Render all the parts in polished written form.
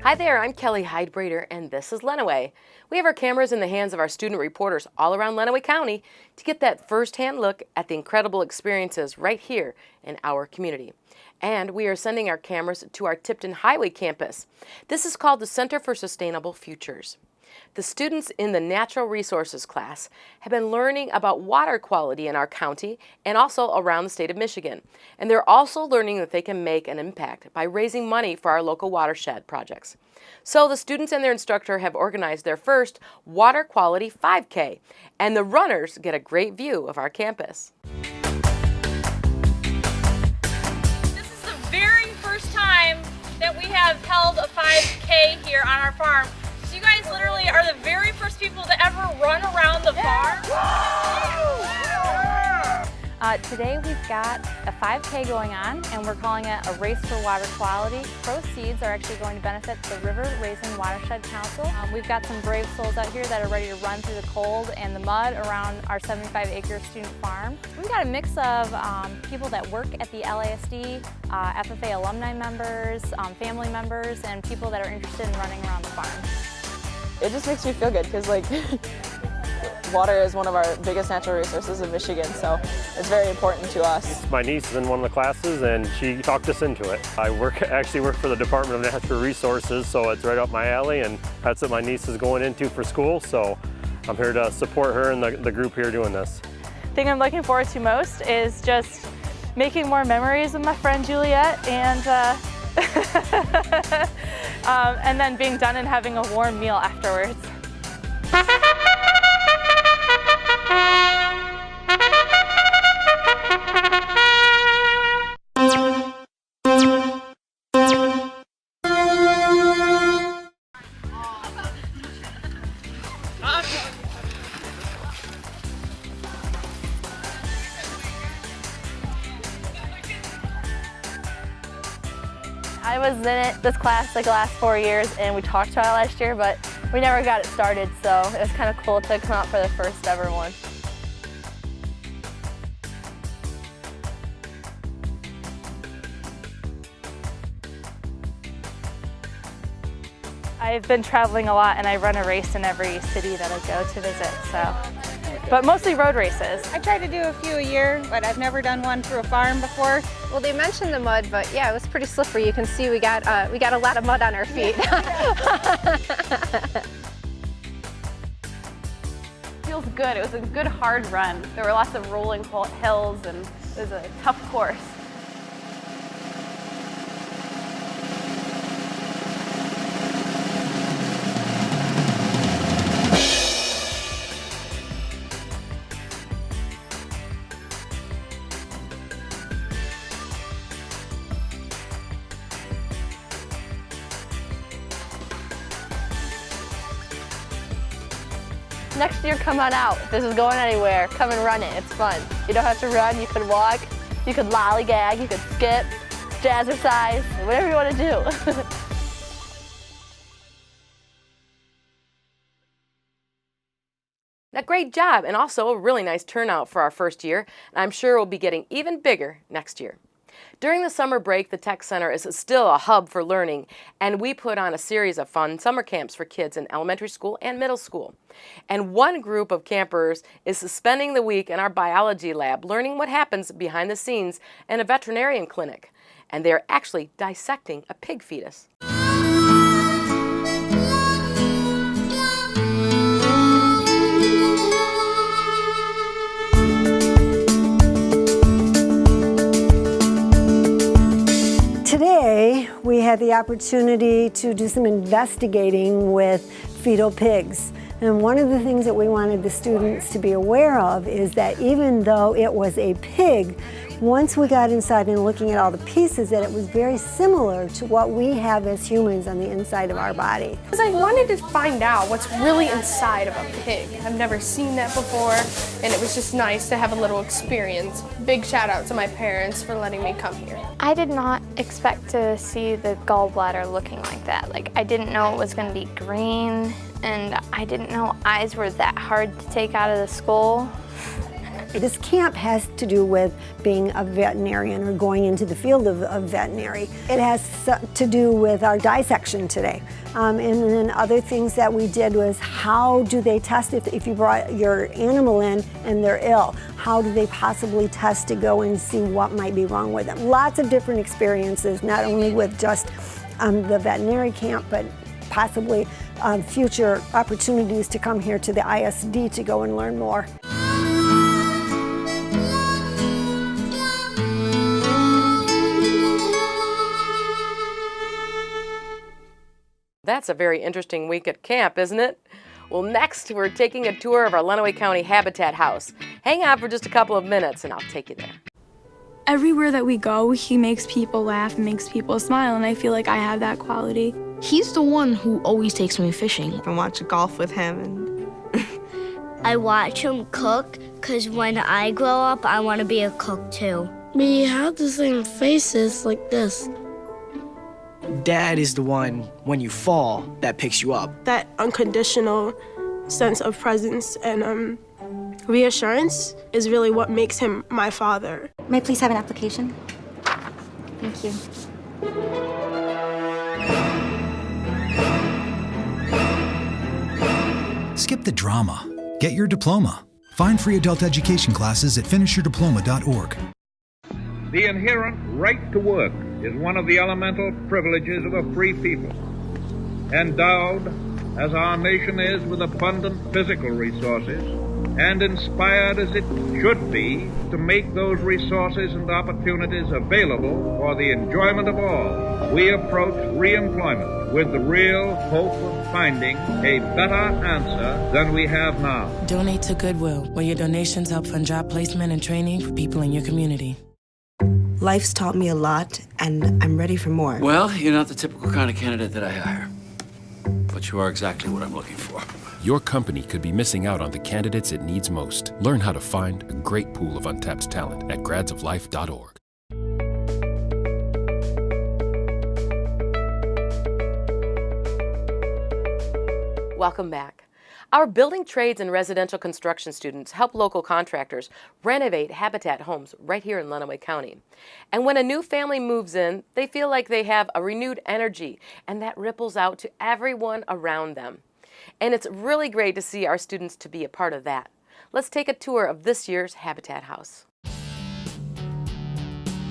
Hi there, I'm Kelly Hyde-Brader, and this is Lenawee. We have our cameras in the hands of our student reporters all around Lenawee County to get that first-hand look at the incredible experiences right here in our community. And we are sending our cameras to our Tipton Highway campus. This is called the Center for Sustainable Futures. The students in the Natural Resources class have been learning about water quality in our county and also around the state of Michigan. And they're also learning that they can make an impact by raising money for our local watershed projects. So the students and their instructor have organized their first Water Quality 5K, and the runners get a great view of our campus. This is the very first time that we have held a 5K here on our farm. You guys literally are the very first people to ever run around the farm. Today we've got a 5K going on, and we're calling it a Race for Water Quality. Proceeds are actually going to benefit the River Raisin Watershed Council. We've got some brave souls out here that are ready to run through the cold and the mud around our 75-acre student farm. We've got a mix of people that work at the LISD, FFA alumni members, family members, and people that are interested in running around the farm. It just makes me feel good because water is one of our biggest natural resources in Michigan, so it's very important to us. My niece is in one of the classes and she talked us into it. I actually work for the Department of Natural Resources, so it's right up my alley, and that's what my niece is going into for school, so I'm here to support her and the group here doing this. The thing I'm looking forward to most is just making more memories with my friend Juliet and then being done and having a warm meal afterwards. I was in this class the last 4 years, and we talked about it last year, but we never got it started, so it was kind of cool to come out for the first ever one. I've been traveling a lot, and I run a race in every city that I go to visit, but mostly road races. I try to do a few a year, but I've never done one through a farm before. Well, they mentioned the mud, but yeah, it was pretty slippery. You can see we got a lot of mud on our feet. Feels good. It was a good hard run. There were lots of rolling hills, and it was a tough course. Next year, come on out. If this is going anywhere, come and run it. It's fun. You don't have to run. You could walk. You could lollygag. You could skip, jazzercise, whatever you want to do. A great job, and also a really nice turnout for our first year. And I'm sure we'll be getting even bigger next year. During the summer break, the Tech Center is still a hub for learning, and we put on a series of fun summer camps for kids in elementary school and middle school. And one group of campers is spending the week in our biology lab learning what happens behind the scenes in a veterinarian clinic. And they're actually dissecting a pig fetus. Today, we had the opportunity to do some investigating with fetal pigs. And one of the things that we wanted the students to be aware of is that even though it was a pig, once we got inside and looking at all the pieces, that it was very similar to what we have as humans on the inside of our body. Because I wanted to find out what's really inside of a pig. I've never seen that before, and it was just nice to have a little experience. Big shout out to my parents for letting me come here. I did not expect to see the gallbladder looking like that. I didn't know it was going to be green, and I didn't know eyes were that hard to take out of the skull. This camp has to do with being a veterinarian or going into the field of veterinary. It has to do with our dissection today. And then other things that we did was how do they test if you brought your animal in and they're ill? How do they possibly test to go and see what might be wrong with them? Lots of different experiences, not only with just the veterinary camp, but possibly future opportunities to come here to the ISD to go and learn more. That's a very interesting week at camp, isn't it? Well, next we're taking a tour of our Lenawee County Habitat House. Hang on for just a couple of minutes and I'll take you there. Everywhere that we go, he makes people laugh and makes people smile, and I feel like I have that quality. He's the one who always takes me fishing. I watch golf with him. And I watch him cook, because when I grow up, I want to be a cook too. We have the same faces like this. Dad is the one, when you fall, that picks you up. That unconditional sense of presence and reassurance is really what makes him my father. May I please have an application? Thank you. Skip the drama. Get your diploma. Find free adult education classes at finishyourdiploma.org. The inherent right to work is one of the elemental privileges of a free people. Endowed, as our nation is, with abundant physical resources, and inspired as it should be to make those resources and opportunities available for the enjoyment of all, we approach reemployment with the real hope of finding a better answer than we have now. Donate to Goodwill, where your donations help fund job placement and training for people in your community. Life's taught me a lot, and I'm ready for more. Well, you're not the typical kind of candidate that I hire, but you are exactly what I'm looking for. Your company could be missing out on the candidates it needs most. Learn how to find a great pool of untapped talent at gradsoflife.org. Welcome back. Our building trades and residential construction students help local contractors renovate Habitat homes right here in Lenawee County. And when a new family moves in, they feel like they have a renewed energy, and that ripples out to everyone around them. And it's really great to see our students to be a part of that. Let's take a tour of this year's Habitat House.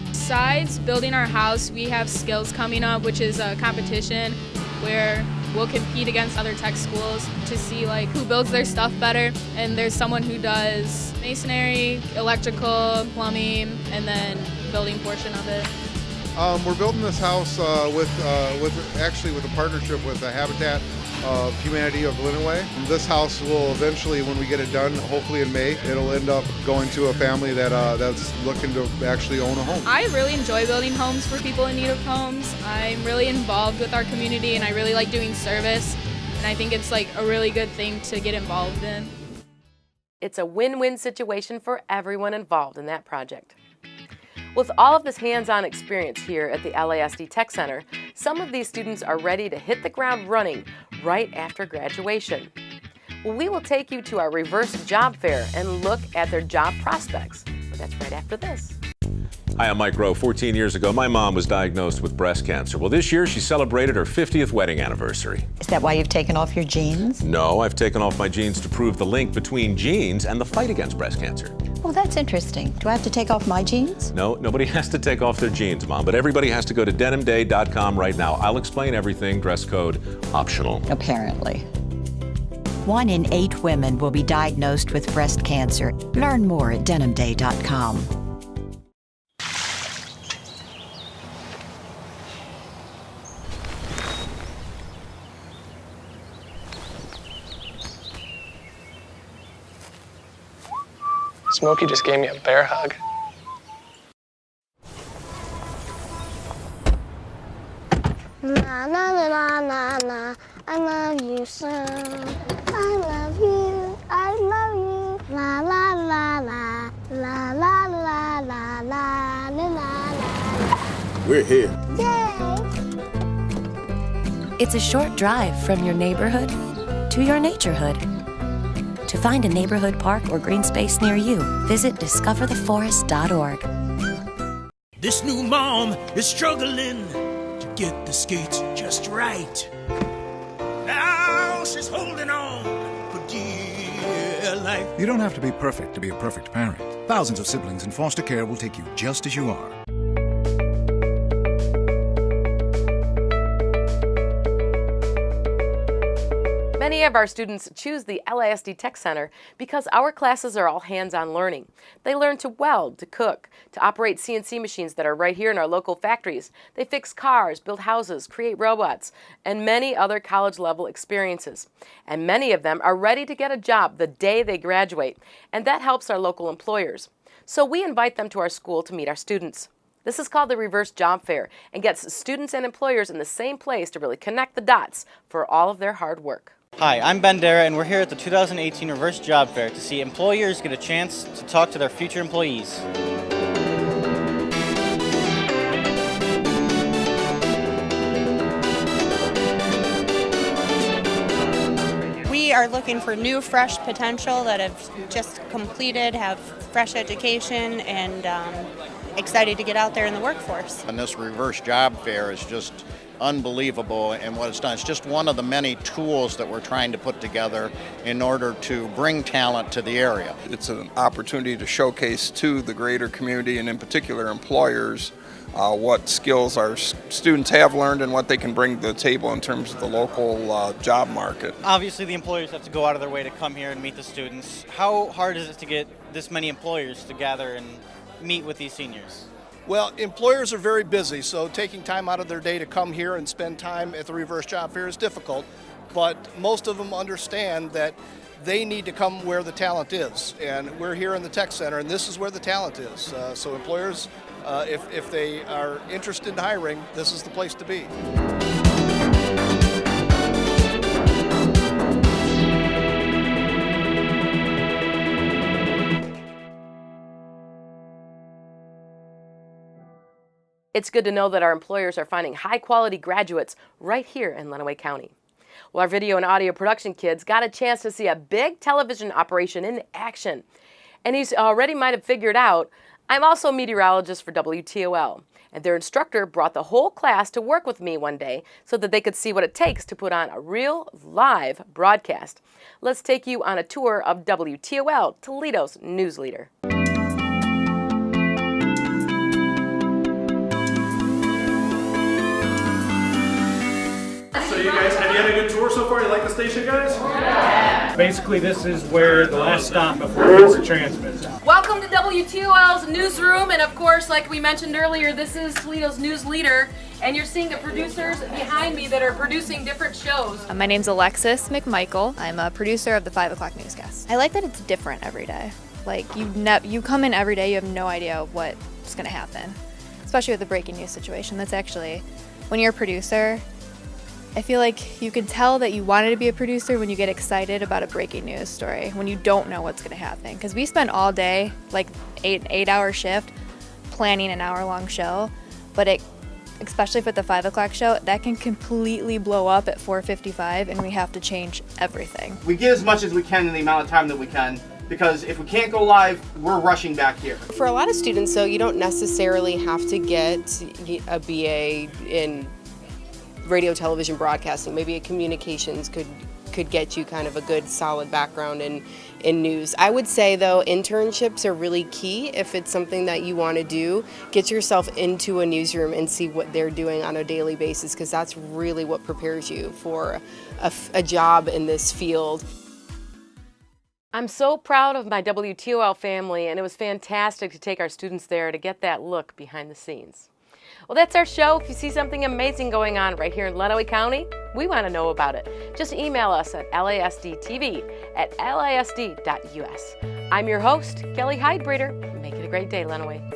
Besides building our house, we have skills coming up, which is a competition where we'll compete against other tech schools to see like who builds their stuff better. And there's someone who does masonry, electrical, plumbing, and then building portion of it. We're building this house with a partnership with the Habitat of Humanity of Lenawee. This house will eventually, when we get it done, hopefully in May, it'll end up going to a family that's looking to actually own a home. I really enjoy building homes for people in need of homes. I'm really involved with our community and I really like doing service, and I think it's like a really good thing to get involved in. It's a win-win situation for everyone involved in that project. With all of this hands-on experience here at the LISD Tech Center, some of these students are ready to hit the ground running right after graduation. Well, we will take you to our reverse job fair and look at their job prospects. But that's right after this. Hi, I'm Mike Rowe. 14 years ago, my mom was diagnosed with breast cancer. Well, this year she celebrated her 50th wedding anniversary. Is that why you've taken off your jeans? No, I've taken off my jeans to prove the link between jeans and the fight against breast cancer. Well, that's interesting. Do I have to take off my jeans? No, nobody has to take off their jeans, Mom, but everybody has to go to denimday.com right now. I'll explain everything, dress code optional. Apparently. 1 in 8 women will be diagnosed with breast cancer. Learn more at denimday.com. Smokey just gave me a bear hug. Na na na na na, I love you so. I love you, I love you. La la la la, la la la la la la la. We're here. Yay! It's a short drive from your neighborhood to your naturehood. To find a neighborhood park or green space near you, visit discovertheforest.org. This new mom is struggling to get the skates just right. Now she's holding on for dear life. You don't have to be perfect to be a perfect parent. Thousands of siblings in foster care will take you just as you are. Many of our students choose the LISD Tech Center because our classes are all hands-on learning. They learn to weld, to cook, to operate CNC machines that are right here in our local factories. They fix cars, build houses, create robots, and many other college-level experiences. And many of them are ready to get a job the day they graduate, and that helps our local employers. So we invite them to our school to meet our students. This is called the Reverse Job Fair and gets students and employers in the same place to really connect the dots for all of their hard work. Hi, I'm Ben Dara, and we're here at the 2018 Reverse Job Fair to see employers get a chance to talk to their future employees. We are looking for new, fresh potential that have just completed, have fresh education, and excited to get out there in the workforce. And this Reverse Job Fair is just unbelievable, and what it's done, it's just one of the many tools that we're trying to put together in order to bring talent to the area. It's an opportunity to showcase to the greater community, and in particular employers, what skills our students have learned and what they can bring to the table in terms of the local job market. Obviously the employers have to go out of their way to come here and meet the students. How hard is it to get this many employers to gather and meet with these seniors? Well, employers are very busy, so taking time out of their day to come here and spend time at the Reverse Job Fair is difficult, but most of them understand that they need to come where the talent is, and we're here in the Tech Center, and this is where the talent is. So employers, if they are interested in hiring, this is the place to be. It's good to know that our employers are finding high-quality graduates right here in Lenawee County. Well, our video and audio production kids got a chance to see a big television operation in action. And he's already might have figured out, I'm also a meteorologist for WTOL. And their instructor brought the whole class to work with me one day so that they could see what it takes to put on a real live broadcast. Let's take you on a tour of WTOL, Toledo's news leader. So have you had a good tour so far? You like the station, guys? Yeah. Basically, this is where the last stop before it gets the transmit. Welcome to WTOL's newsroom, and of course, like we mentioned earlier, this is Toledo's news leader, and you're seeing the producers behind me that are producing different shows. My name's Alexis McMichael. I'm a producer of the 5 o'clock newscast. I like that it's different every day. Like, you come in every day, you have no idea what's going to happen, especially with the breaking news situation. That's actually, when you're a producer, I feel like you can tell that you wanted to be a producer when you get excited about a breaking news story, when you don't know what's going to happen. Because we spend all day, like 8-hour shift, planning an hour-long show, but especially for the 5 o'clock show, that can completely blow up at 4:55, and we have to change everything. We get as much as we can in the amount of time that we can, because if we can't go live, we're rushing back here. For a lot of students, though, you don't necessarily have to get a BA in radio, television, broadcasting. Maybe a communications could get you kind of a good solid background in news. I would say though, internships are really key. If it's something that you want to do, get yourself into a newsroom and see what they're doing on a daily basis, because that's really what prepares you for a job in this field. I'm so proud of my WTOL family, and it was fantastic to take our students there to get that look behind the scenes. Well, that's our show. If you see something amazing going on right here in Lenawee County, we want to know about it. Just email us at LISDtv@lisd.us. I'm your host, Kelly Heidbreder. Make it a great day, Lenawee.